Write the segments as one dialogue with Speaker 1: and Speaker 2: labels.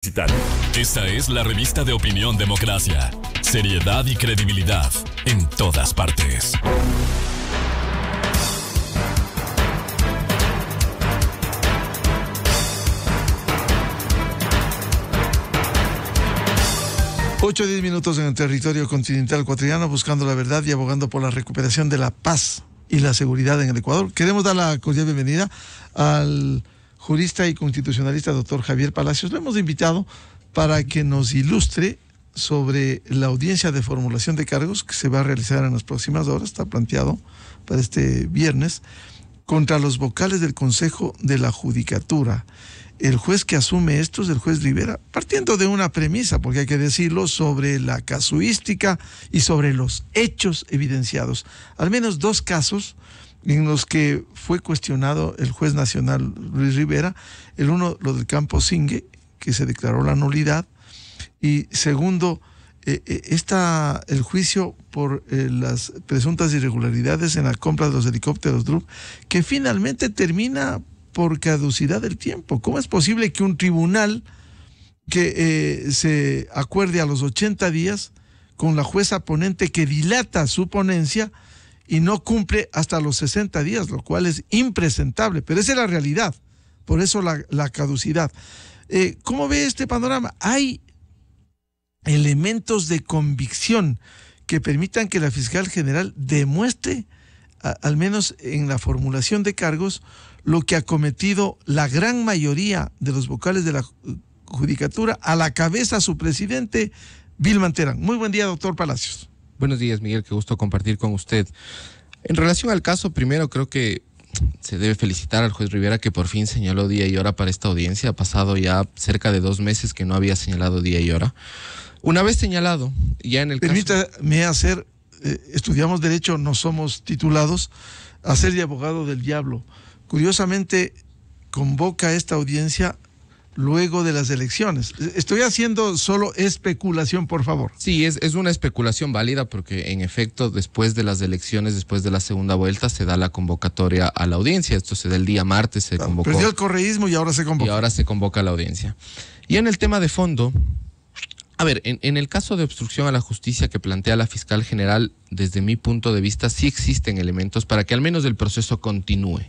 Speaker 1: Esta es la revista de Opinión Democracia. Seriedad y credibilidad en todas partes.
Speaker 2: Ocho a 10 minutos en el territorio continental ecuatoriano, buscando la verdad y abogando por la recuperación de la paz y la seguridad en el Ecuador. Queremos dar la cordial bienvenida al jurista y constitucionalista doctor Javier Palacios. Lo hemos invitado para que nos ilustre sobre la audiencia de formulación de cargos que se va a realizar en las próximas horas, está planteado para este viernes, contra los vocales del Consejo de la Judicatura. El juez que asume esto es el juez Rivera, partiendo de una premisa, porque hay que decirlo, sobre la casuística y sobre los hechos evidenciados. Al menos dos casos en los que fue cuestionado el juez nacional Luis Rivera. El uno, lo del campo Singue, que se declaró la nulidad, y segundo, el juicio por las presuntas irregularidades en la compra de los helicópteros Drup, que finalmente termina por caducidad del tiempo. ¿Cómo es posible que un tribunal que se acuerde a los 80 días con la jueza ponente que dilata su ponencia y no cumple hasta los 60 días, lo cual es impresentable? Pero esa es la realidad, por eso la caducidad. ¿Cómo ve este panorama? ¿Hay elementos de convicción que permitan que la fiscal general demuestre, al menos en la formulación de cargos, lo que ha cometido la gran mayoría de los vocales de la Judicatura, a la cabeza su presidente, Vilman Terán? Muy buen día, doctor Palacios.
Speaker 3: Buenos días, Miguel, qué gusto compartir con usted. En relación al caso, primero creo que se debe felicitar al juez Rivera, que por fin señaló día y hora para esta audiencia. Ha pasado ya cerca de 2 meses que no había señalado día y hora. Una vez señalado, ya en el
Speaker 2: Permítame hacer, estudiamos Derecho, no somos titulados, a ser de abogado del diablo. Curiosamente, convoca esta audiencia luego de las elecciones. Estoy haciendo solo especulación, por favor.
Speaker 3: Sí, es una especulación válida porque en efecto después de las elecciones, después de la segunda vuelta, se da la convocatoria a la audiencia. Esto se da el día martes, se convocó.
Speaker 2: Perdió el correísmo y ahora se convoca.
Speaker 3: Y ahora se convoca a la audiencia. Y en el tema de fondo, a ver, en el caso de obstrucción a la justicia que plantea la fiscal general, desde mi punto de vista, sí existen elementos para que al menos el proceso continúe.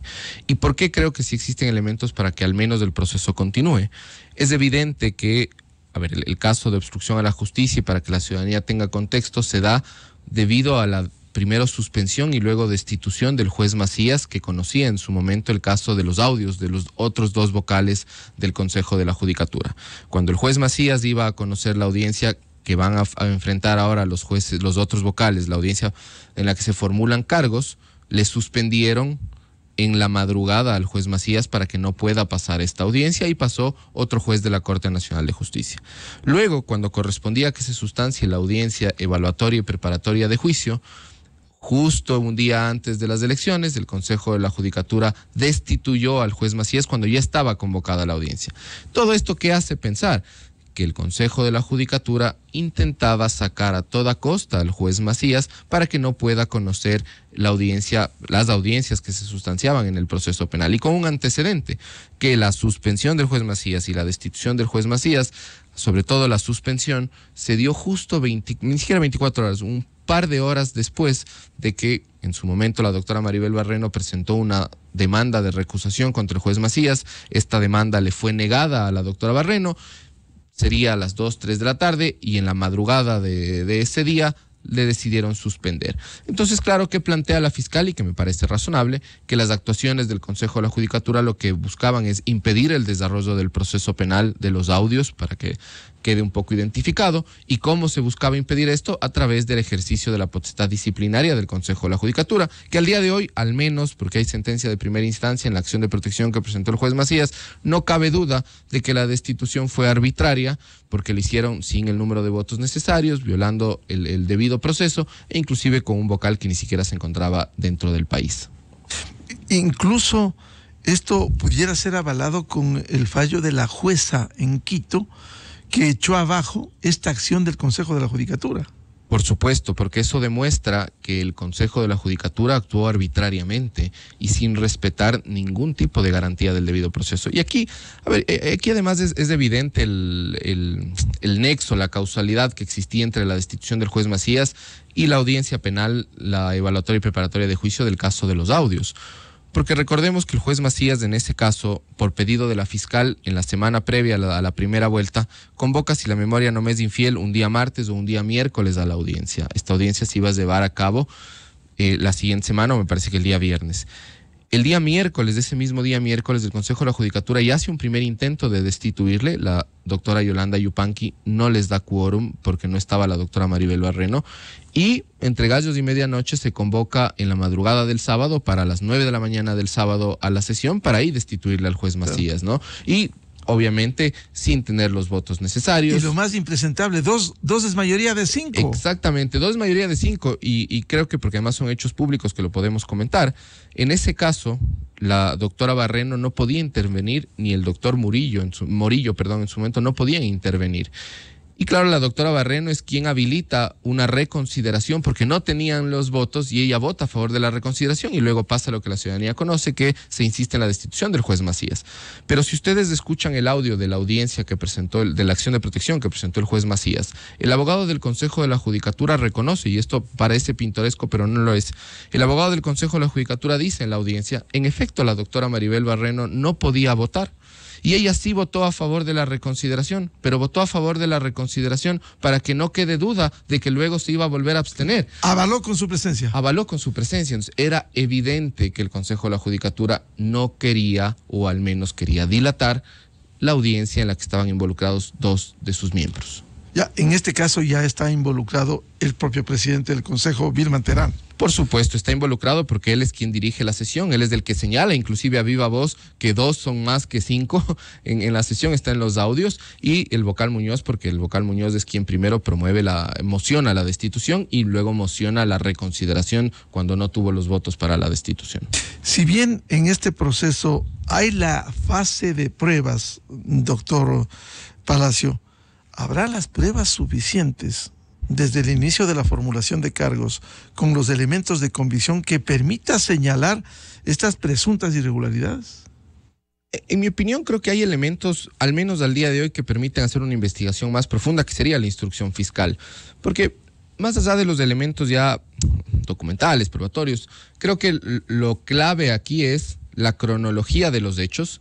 Speaker 3: ¿Y por qué creo que sí existen elementos para que al menos el proceso continúe? Es evidente que, a ver, el caso de obstrucción a la justicia, y para que la ciudadanía tenga contexto, se da debido a la primero suspensión y luego destitución del juez Macías, que conocía en su momento el caso de los audios de los otros 2 vocales del Consejo de la Judicatura. Cuando el juez Macías iba a conocer la audiencia que van a enfrentar ahora los jueces, los otros vocales, la audiencia en la que se formulan cargos, le suspendieron en la madrugada al juez Macías para que no pueda pasar esta audiencia, y pasó otro juez de la Corte Nacional de Justicia. Luego, cuando correspondía que se sustancie la audiencia evaluatoria y preparatoria de juicio, justo un día antes de las elecciones, el Consejo de la Judicatura destituyó al juez Macías cuando ya estaba convocada la audiencia. Todo esto, ¿qué hace pensar? Que el Consejo de la Judicatura intentaba sacar a toda costa al juez Macías para que no pueda conocer la audiencia, las audiencias que se sustanciaban en el proceso penal, y con un antecedente, que la suspensión del juez Macías y la destitución del juez Macías, sobre todo la suspensión, se dio justo ni siquiera 24 horas, un par de horas después de que en su momento la doctora Maribel Barreno presentó una demanda de recusación contra el juez Macías. Esta demanda le fue negada a la doctora Barreno. Sería a las 2, 3 de la tarde, y en la madrugada de ese día le decidieron suspender. Entonces, claro que plantea la fiscal, y que me parece razonable, que las actuaciones del Consejo de la Judicatura lo que buscaban es impedir el desarrollo del proceso penal de los audios para que quede un poco identificado. ¿Y cómo se buscaba impedir esto? A través del ejercicio de la potestad disciplinaria del Consejo de la Judicatura, que al día de hoy, al menos porque hay sentencia de primera instancia en la acción de protección que presentó el juez Macías, no cabe duda de que la destitución fue arbitraria, porque lo hicieron sin el número de votos necesarios, violando el debido proceso, e inclusive con un vocal que ni siquiera se encontraba dentro del país.
Speaker 2: Incluso esto pudiera ser avalado con el fallo de la jueza en Quito, que echó abajo esta acción del Consejo de la Judicatura.
Speaker 3: Por supuesto, porque eso demuestra que el Consejo de la Judicatura actuó arbitrariamente y sin respetar ningún tipo de garantía del debido proceso. Y aquí, aquí además es evidente el nexo, la causalidad que existía entre la destitución del juez Macías y la audiencia penal, la evaluatoria y preparatoria de juicio del caso de los audios. Porque recordemos que el juez Macías, en ese caso, por pedido de la fiscal, en la semana previa a la primera vuelta, convoca, si la memoria no me es infiel, un día martes o un día miércoles a la audiencia. Esta audiencia se iba a llevar a cabo la siguiente semana, o me parece que el día viernes. El día miércoles, de ese mismo día miércoles, el Consejo de la Judicatura ya hace un primer intento de destituirle. La doctora Yolanda Yupanqui no les da quórum porque no estaba la doctora Maribel Barreno. Y entre gallos y medianoche se convoca en la madrugada del sábado para las 9 de la mañana del sábado a la sesión para ahí destituirle al juez Macías, ¿no? Y obviamente sin tener los votos necesarios.
Speaker 2: Y lo más impresentable, dos es mayoría de 5.
Speaker 3: Exactamente, 2 es mayoría de 5 y creo que porque además son hechos públicos que lo podemos comentar. En ese caso, la doctora Barreno no podía intervenir, ni el doctor Morillo en su momento no podían intervenir. Y claro, la doctora Barreno es quien habilita una reconsideración porque no tenían los votos y ella vota a favor de la reconsideración y luego pasa lo que la ciudadanía conoce, que se insiste en la destitución del juez Macías. Pero si ustedes escuchan el audio de la audiencia que presentó, de la acción de protección que presentó el juez Macías, el abogado del Consejo de la Judicatura reconoce, y esto parece pintoresco pero no lo es, el abogado del Consejo de la Judicatura dice en la audiencia, en efecto la doctora Maribel Barreno no podía votar. Y ella sí votó a favor de la reconsideración, pero votó a favor de la reconsideración para que no quede duda de que luego se iba a volver a abstener.
Speaker 2: Avaló con su presencia.
Speaker 3: Avaló con su presencia. Entonces, era evidente que el Consejo de la Judicatura no quería, o al menos quería dilatar, la audiencia en la que estaban involucrados 2 de sus miembros.
Speaker 2: Ya, en este caso ya está involucrado el propio presidente del Consejo, Vilman Terán.
Speaker 3: Por supuesto, está involucrado porque él es quien dirige la sesión, él es el que señala, inclusive a viva voz, que 2 son más que 5 en la sesión, está en los audios, y el vocal Muñoz, porque el vocal Muñoz es quien primero mociona la destitución y luego mociona la reconsideración cuando no tuvo los votos para la destitución.
Speaker 2: Si bien en este proceso hay la fase de pruebas, doctor Palacio, ¿habrá las pruebas suficientes desde el inicio de la formulación de cargos con los elementos de convicción que permita señalar estas presuntas irregularidades?
Speaker 3: En mi opinión, creo que hay elementos, al menos al día de hoy, que permiten hacer una investigación más profunda, que sería la instrucción fiscal. Porque más allá de los elementos ya documentales, probatorios, creo que lo clave aquí es la cronología de los hechos,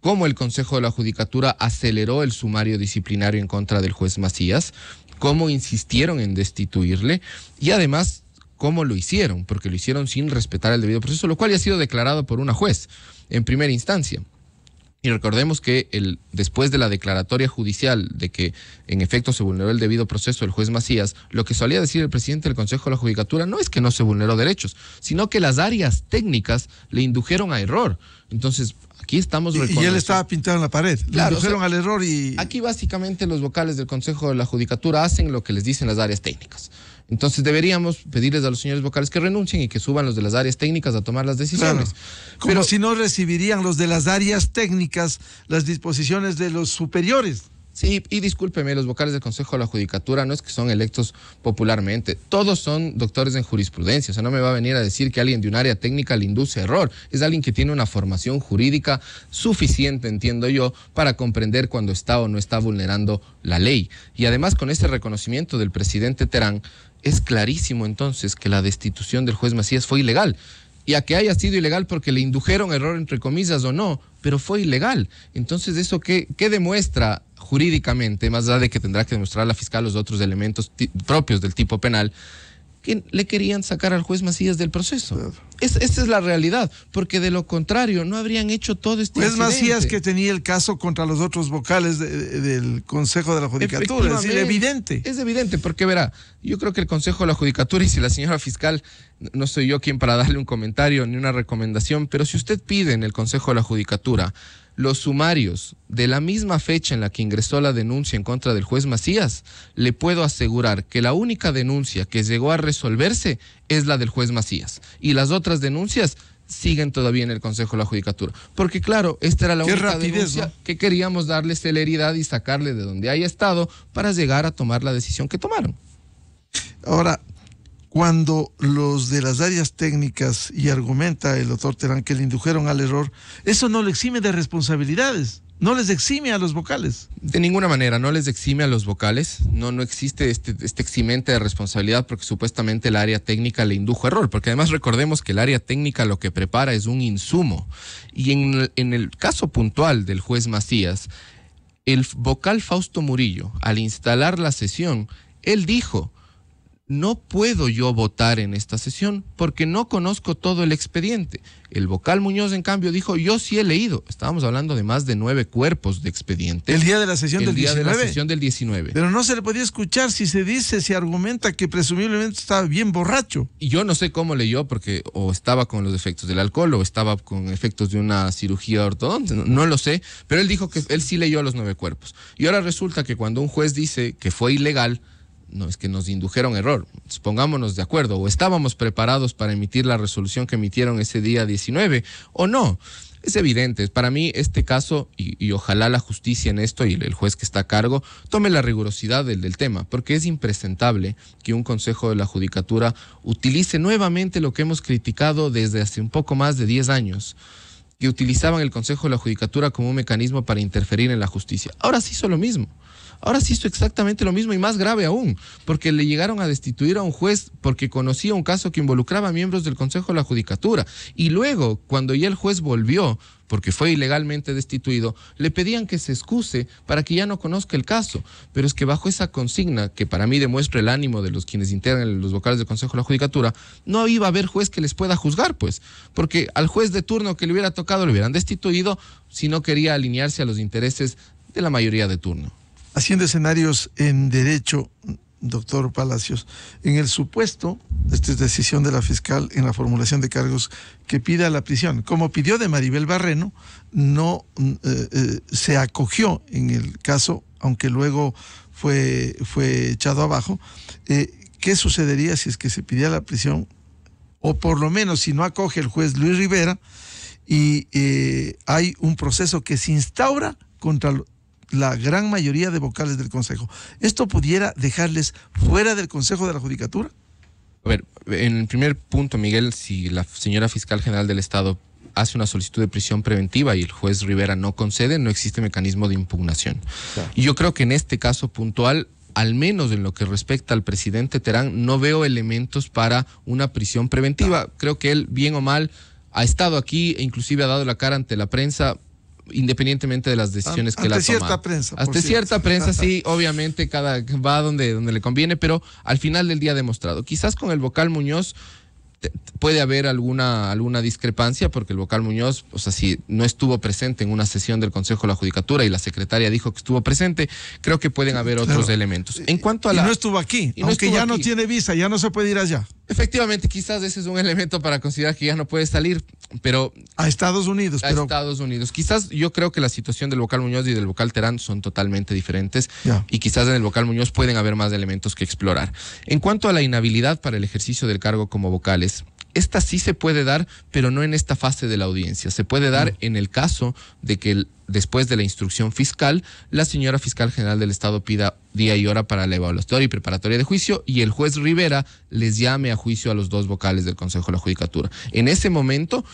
Speaker 3: cómo el Consejo de la Judicatura aceleró el sumario disciplinario en contra del juez Macías, cómo insistieron en destituirle y además cómo lo hicieron, porque lo hicieron sin respetar el debido proceso, lo cual ya ha sido declarado por una juez en primera instancia. Y recordemos que después de la declaratoria judicial de que en efecto se vulneró el debido proceso del juez Macías, lo que solía decir el presidente del Consejo de la Judicatura no es que no se vulneró derechos, sino que las áreas técnicas le indujeron a error. Entonces, aquí estamos
Speaker 2: reconociendo. Y él estaba pintado en la pared.
Speaker 3: Claro,
Speaker 2: le indujeron al error y...
Speaker 3: Aquí básicamente los vocales del Consejo de la Judicatura hacen lo que les dicen las áreas técnicas. Entonces deberíamos pedirles a los señores vocales que renuncien y que suban los de las áreas técnicas a tomar las decisiones.
Speaker 2: Claro. Pero si no recibirían los de las áreas técnicas las disposiciones de los superiores.
Speaker 3: Sí, y discúlpeme, los vocales del Consejo de la Judicatura no es que son electos popularmente, todos son doctores en jurisprudencia, o sea, no me va a venir a decir que alguien de un área técnica le induce error, es alguien que tiene una formación jurídica suficiente, entiendo yo, para comprender cuando está o no está vulnerando la ley. Y además con ese reconocimiento del presidente Terán, es clarísimo entonces que la destitución del juez Macías fue ilegal. Y a que haya sido ilegal porque le indujeron error entre comillas o no, pero fue ilegal. Entonces, ¿eso qué demuestra jurídicamente, más allá de que tendrá que demostrar la fiscal los otros elementos propios del tipo penal? Que le querían sacar al juez Macías del proceso. Claro. Esta es la realidad, porque de lo contrario no habrían hecho todo este
Speaker 2: incidente. Macías que tenía el caso contra los otros vocales del Consejo de la Judicatura, es evidente.
Speaker 3: Es evidente, porque verá, yo creo que el Consejo de la Judicatura, y si la señora fiscal, no soy yo quien para darle un comentario ni una recomendación, pero si usted pide en el Consejo de la Judicatura los sumarios de la misma fecha en la que ingresó la denuncia en contra del juez Macías, le puedo asegurar que la única denuncia que llegó a resolverse es la del juez Macías. Y las otras denuncias siguen todavía en el Consejo de la Judicatura. Porque claro, esta era la única denuncia, ¿no?, que queríamos darle celeridad y sacarle de donde haya estado para llegar a tomar la decisión que tomaron.
Speaker 2: Ahora, cuando los de las áreas técnicas, y argumenta el doctor Terán que le indujeron al error, eso no le exime de responsabilidades, no les exime a los vocales.
Speaker 3: De ninguna manera, no les exime a los vocales, no existe este eximente de responsabilidad porque supuestamente el área técnica le indujo error, porque además recordemos que el área técnica lo que prepara es un insumo. Y en el caso puntual del juez Macías, el vocal Fausto Murillo, al instalar la sesión, él dijo: no puedo yo votar en esta sesión porque no conozco todo el expediente. El vocal Muñoz, en cambio, dijo: yo sí he leído. Estábamos hablando de más de 9 cuerpos de expediente.
Speaker 2: El día de la sesión del 19.
Speaker 3: El día de la sesión del 19.
Speaker 2: Pero no se le podía escuchar si se argumenta que presumiblemente estaba bien borracho.
Speaker 3: Y yo no sé cómo leyó, porque o estaba con los efectos del alcohol o estaba con efectos de una cirugía ortodóntica, no lo sé, pero él dijo que él sí leyó los 9 cuerpos. Y ahora resulta que cuando un juez dice que fue ilegal, no, es que nos indujeron error. Pongámonos de acuerdo, o estábamos preparados para emitir la resolución que emitieron ese día 19, o no. Es evidente, para mí este caso, y ojalá la justicia en esto y el juez que está a cargo, tome la rigurosidad del tema, porque es impresentable que un consejo de la judicatura utilice nuevamente lo que hemos criticado desde hace un poco más de 10 años, que utilizaban el consejo de la judicatura como un mecanismo para interferir en la justicia. Ahora sí hizo lo mismo. Ahora sí hizo exactamente lo mismo y más grave aún, porque le llegaron a destituir a un juez porque conocía un caso que involucraba a miembros del Consejo de la Judicatura. Y luego, cuando ya el juez volvió, porque fue ilegalmente destituido, le pedían que se excuse para que ya no conozca el caso. Pero es que bajo esa consigna, que para mí demuestra el ánimo de los quienes integran los vocales del Consejo de la Judicatura, no iba a haber juez que les pueda juzgar, pues, porque al juez de turno que le hubiera tocado le hubieran destituido si no quería alinearse a los intereses de la mayoría de turno.
Speaker 2: Haciendo escenarios en derecho, doctor Palacios, en el supuesto, esta es decisión de la fiscal en la formulación de cargos, que pida la prisión, como pidió de Maribel Barreno, no se acogió en el caso, aunque luego fue echado abajo. ¿Qué sucedería si es que se pidiera la prisión? O por lo menos si no acoge el juez Luis Rivera y hay un proceso que se instaura contra la gran mayoría de vocales del Consejo. ¿Esto pudiera dejarles fuera del Consejo de la Judicatura?
Speaker 3: A ver, en el primer punto, Miguel, si la señora Fiscal General del Estado hace una solicitud de prisión preventiva y el juez Rivera no concede, no existe mecanismo de impugnación. Claro. Y yo creo que en este caso puntual, al menos en lo que respecta al presidente Terán, no veo elementos para una prisión preventiva. Claro. Creo que él, bien o mal, ha estado aquí e inclusive ha dado la cara ante la prensa, independientemente de las decisiones que él ha tomado. Hasta cierta prensa, sí, obviamente cada va donde le conviene, pero al final del día ha demostrado. Quizás con el vocal Muñoz puede haber alguna discrepancia, porque el vocal Muñoz, o sea, si no estuvo presente en una sesión del Consejo de la Judicatura y la secretaria dijo que estuvo presente, creo que pueden haber otros elementos. En cuanto a
Speaker 2: no estuvo aquí, aunque ya no tiene visa, ya no se puede ir allá.
Speaker 3: Efectivamente, quizás ese es un elemento para considerar que ya no puede salir, pero...
Speaker 2: A Estados Unidos.
Speaker 3: Estados Unidos. Quizás yo creo que la situación del vocal Muñoz y del vocal Terán son totalmente diferentes, y quizás en el vocal Muñoz pueden haber más elementos que explorar. En cuanto a la inhabilidad para el ejercicio del cargo como vocales, esta sí se puede dar, pero no en esta fase de la audiencia. Se puede dar en el caso de que después de la instrucción fiscal, la señora Fiscal General del Estado pida día y hora para la evaluatoria y preparatoria de juicio y el juez Rivera les llame a juicio a los 2 vocales del Consejo de la Judicatura. En ese momento,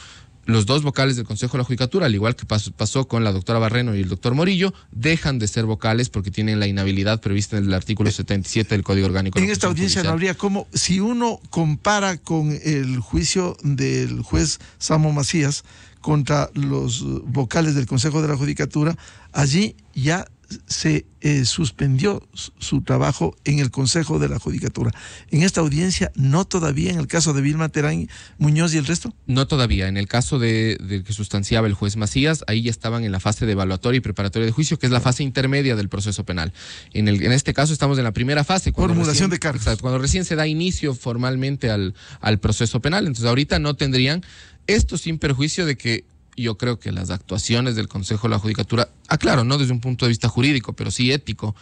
Speaker 3: los 2 vocales del Consejo de la Judicatura, al igual que pasó con la doctora Barreno y el doctor Morillo, dejan de ser vocales porque tienen la inhabilidad prevista en el artículo 77 del Código Orgánico.
Speaker 2: En esta audiencia no habría como, si uno compara con el juicio del juez Samo Macías contra los vocales del Consejo de la Judicatura, allí ya se suspendió su trabajo en el Consejo de la Judicatura. En esta audiencia, ¿no todavía en el caso de Vilma Terán Muñoz y el resto? No
Speaker 3: todavía. En el caso de que sustanciaba el juez Macías, ahí ya estaban en la fase de evaluatoria y preparatoria de juicio, que es la fase intermedia del proceso penal. En este caso estamos en la primera fase.
Speaker 2: Formulación de cargos.
Speaker 3: Exacto, cuando recién se da inicio formalmente al proceso penal. Entonces ahorita no tendrían esto, sin perjuicio de que yo creo que las actuaciones del Consejo de la Judicatura, claro, no desde un punto de vista jurídico, pero sí ético,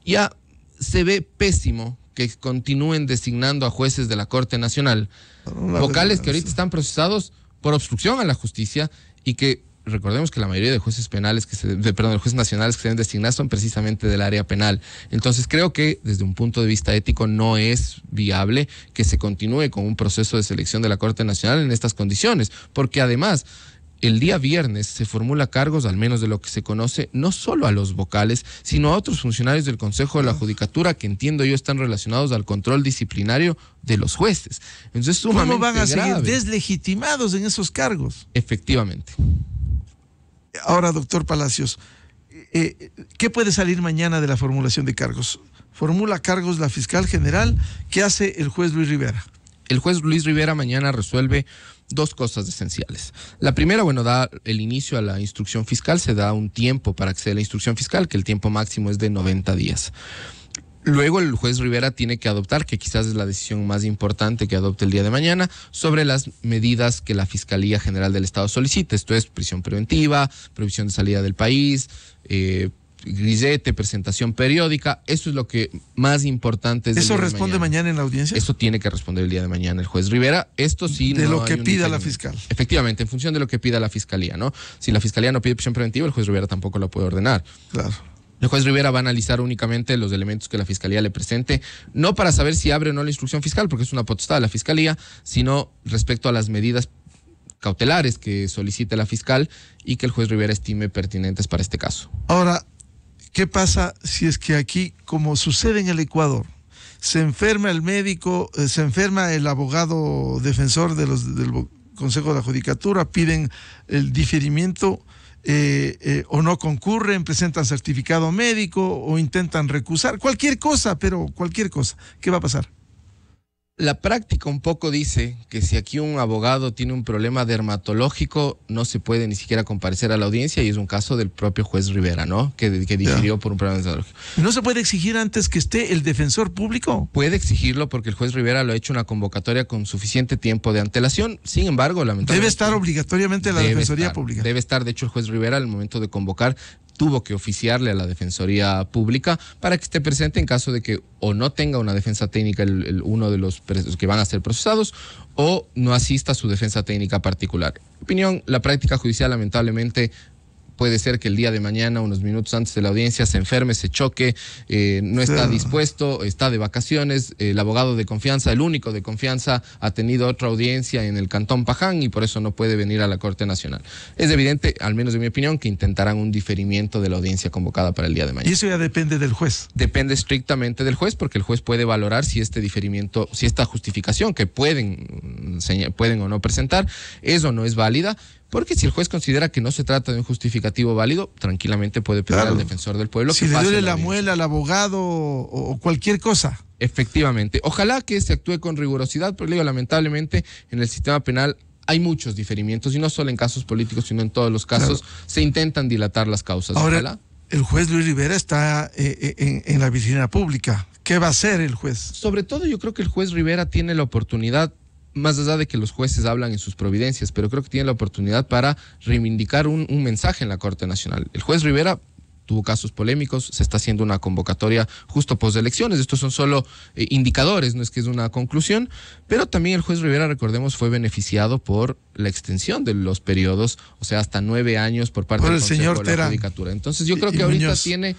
Speaker 3: ya se ve pésimo que continúen designando a jueces de la Corte Nacional, vocales que ahorita están procesados por obstrucción a la justicia y que recordemos que la mayoría de jueces penales de jueces nacionales que se deben designar son precisamente del área penal. Entonces creo que desde un punto de vista ético no es viable que se continúe con un proceso de selección de la Corte Nacional en estas condiciones, porque además el día viernes se formula cargos, al menos de lo que se conoce, no solo a los vocales, sino a otros funcionarios del Consejo de la Judicatura que entiendo yo están relacionados al control disciplinario de los jueces. Entonces,
Speaker 2: ¿cómo van a seguir
Speaker 3: grave.
Speaker 2: Deslegitimados en esos cargos?
Speaker 3: Efectivamente.
Speaker 2: Ahora, doctor Palacios, ¿qué puede salir mañana de la formulación de cargos? Formula cargos la fiscal general. ¿Qué hace el juez Luis Rivera?
Speaker 3: El juez Luis Rivera mañana resuelve dos cosas esenciales. La primera, da el inicio a la instrucción fiscal, se da un tiempo para acceder a la instrucción fiscal, que el tiempo máximo es de 90 días. Luego el juez Rivera tiene que adoptar, que quizás es la decisión más importante que adopte el día de mañana, sobre las medidas que la Fiscalía General del Estado solicite. Esto es prisión preventiva, prohibición de salida del país, grillete, presentación periódica. Eso es lo que más importante es.
Speaker 2: ¿Eso responde mañana en la audiencia?
Speaker 3: Eso tiene que responder el día de mañana el juez Rivera. Esto sí.
Speaker 2: De lo que pida la fiscal.
Speaker 3: Efectivamente, en función de lo que pida la fiscalía, ¿no? Si la fiscalía no pide prisión preventiva, el juez Rivera tampoco lo puede ordenar.
Speaker 2: Claro.
Speaker 3: El juez Rivera va a analizar únicamente los elementos que la fiscalía le presente, no para saber si abre o no la instrucción fiscal, porque es una potestad de la fiscalía, sino respecto a las medidas cautelares que solicite la fiscal y que el juez Rivera estime pertinentes para este caso.
Speaker 2: Ahora, ¿qué pasa si es que aquí, como sucede en el Ecuador, se enferma el médico, se enferma el abogado defensor del Consejo de la Judicatura, piden el diferimiento o no concurren, presentan certificado médico o intentan recusar, cualquier cosa, pero cualquier cosa, ¿qué va a pasar?
Speaker 3: La práctica un poco dice que si aquí un abogado tiene un problema dermatológico, no se puede ni siquiera comparecer a la audiencia, y es un caso del propio juez Rivera, ¿no? Que difirió por un problema dermatológico.
Speaker 2: ¿No se puede exigir antes que esté el defensor público?
Speaker 3: Puede exigirlo porque el juez Rivera lo ha hecho una convocatoria con suficiente tiempo de antelación. Sin embargo, lamentablemente...
Speaker 2: Debe estar obligatoriamente la Defensoría Pública.
Speaker 3: Debe estar, de hecho, el juez Rivera al momento de convocar tuvo que oficiarle a la Defensoría Pública para que esté presente en caso de que o no tenga una defensa técnica uno de los que van a ser procesados, o no asista a su defensa técnica particular. En mi opinión, la práctica judicial lamentablemente puede ser que el día de mañana, unos minutos antes de la audiencia, se enferme, se choque, no está dispuesto, está de vacaciones, el abogado de confianza, el único de confianza, ha tenido otra audiencia en el Cantón Paján y por eso no puede venir a la Corte Nacional. Es evidente, al menos de mi opinión, que intentarán un diferimiento de la audiencia convocada para el día de mañana.
Speaker 2: ¿Y eso ya depende del juez?
Speaker 3: Depende estrictamente del juez, porque el juez puede valorar si este diferimiento, si esta justificación que pueden o no presentar es o no es válida. Porque si el juez considera que no se trata de un justificativo válido, tranquilamente puede pedir al defensor del pueblo
Speaker 2: si
Speaker 3: que
Speaker 2: le duele la muela al abogado o cualquier cosa.
Speaker 3: Efectivamente. Ojalá que se actúe con rigurosidad, pero digo, lamentablemente en el sistema penal hay muchos diferimientos, y no solo en casos políticos, sino en todos los casos se intentan dilatar las causas.
Speaker 2: Ahora,
Speaker 3: ojalá.
Speaker 2: El juez Luis Rivera está en la vigilancia pública. ¿Qué va a hacer el juez?
Speaker 3: Sobre todo yo creo que el juez Rivera tiene la oportunidad, más allá de que los jueces hablan en sus providencias, pero creo que tiene la oportunidad para reivindicar un mensaje en la Corte Nacional. El juez Rivera tuvo casos polémicos, se está haciendo una convocatoria justo postelecciones. Estos son solo indicadores, no es que es una conclusión, pero también el juez Rivera, recordemos, fue beneficiado por la extensión de los periodos, o sea, hasta 9 años por parte del Consejo de la Judicatura. Entonces yo creo que ahorita tiene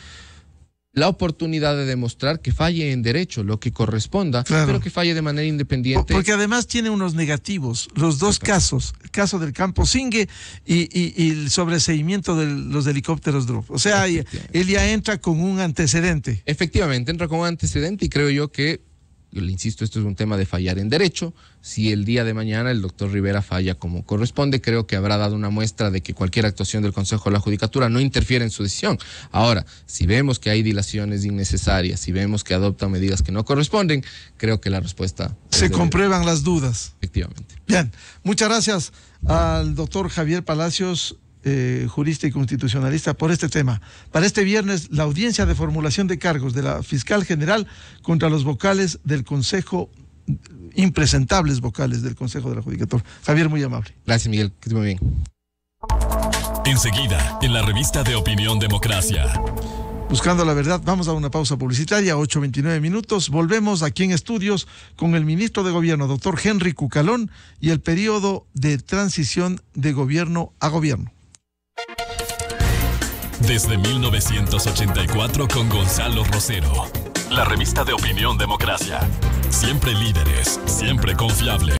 Speaker 3: la oportunidad de demostrar que falle en derecho, lo que corresponda, pero que falle de manera independiente.
Speaker 2: Porque además tiene unos negativos, los dos casos, el caso del campo Singue y el sobreseimiento de los helicópteros Drop. O sea, él ya entra con un antecedente.
Speaker 3: Efectivamente, entra con un antecedente, y creo yo que, yo le insisto, esto es un tema de fallar en derecho. Si el día de mañana el doctor Rivera falla como corresponde, creo que habrá dado una muestra de que cualquier actuación del Consejo de la Judicatura no interfiere en su decisión. Ahora, si vemos que hay dilaciones innecesarias, si vemos que adoptan medidas que no corresponden, creo que la respuesta...
Speaker 2: Se comprueban las dudas.
Speaker 3: Efectivamente.
Speaker 2: Bien, muchas gracias al doctor Javier Palacios, jurista y constitucionalista, por este tema. Para este viernes, la audiencia de formulación de cargos de la fiscal general contra los vocales del Consejo, impresentables vocales del Consejo de la Judicatura. Javier, muy amable.
Speaker 3: Gracias, Miguel, que esté muy bien.
Speaker 1: Enseguida, en la revista de Opinión Democracia.
Speaker 2: Buscando la verdad, vamos a una pausa publicitaria, 8:29 minutos. Volvemos aquí en estudios con el ministro de Gobierno, doctor Henry Cucalón, y el periodo de transición de gobierno a gobierno.
Speaker 1: Desde 1984 con Gonzalo Rosero. La revista de Opinión Democracia. Siempre líderes, siempre confiable.